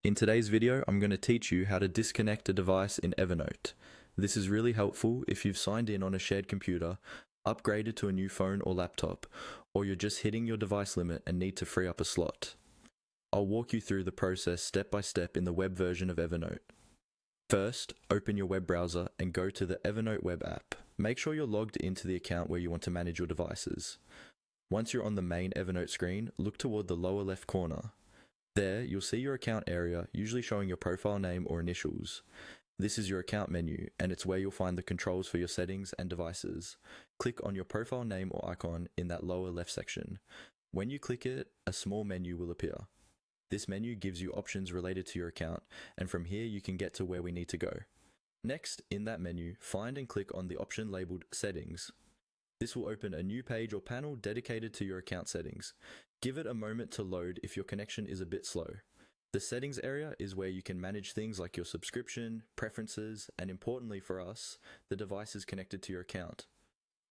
In today's video, I'm going to teach you how to disconnect a device in Evernote. This is really helpful if you've signed in on a shared computer, upgraded to a new phone or laptop, or you're just hitting your device limit and need to free up a slot. I'll walk you through the process step by step in the web version of Evernote. First, open your web browser and go to the Evernote web app. Make sure you're logged into the account where you want to manage your devices. Once you're on the main Evernote screen, look toward the lower left corner. There, you'll see your account area, usually showing your profile name or initials. This is your account menu, and it's where you'll find the controls for your settings and devices. Click on your profile name or icon in that lower left section. When you click it, a small menu will appear. This menu gives you options related to your account, and from here you can get to where we need to go. Next, in that menu, find and click on the option labeled Settings. This will open a new page or panel dedicated to your account settings. Give it a moment to load if your connection is a bit slow. The settings area is where you can manage things like your subscription, preferences, and importantly for us, the devices connected to your account.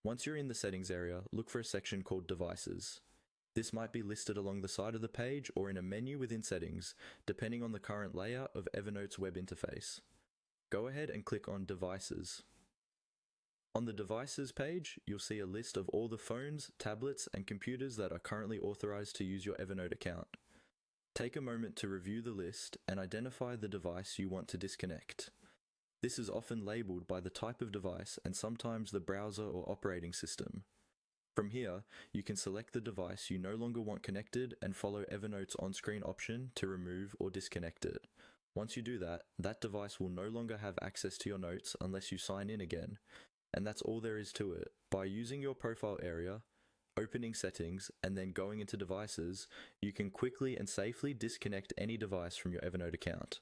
Once you're in the settings area, look for a section called Devices. This might be listed along the side of the page or in a menu within settings, depending on the current layout of Evernote's web interface. Go ahead and click on Devices. On the Devices page, you'll see a list of all the phones, tablets, and computers that are currently authorized to use your Evernote account. Take a moment to review the list and identify the device you want to disconnect. This is often labeled by the type of device and sometimes the browser or operating system. From here, you can select the device you no longer want connected and follow Evernote's on-screen option to remove or disconnect it. Once you do that, that device will no longer have access to your notes unless you sign in again. And that's all there is to it. By using your profile area, opening settings, and then going into devices, you can quickly and safely disconnect any device from your Evernote account.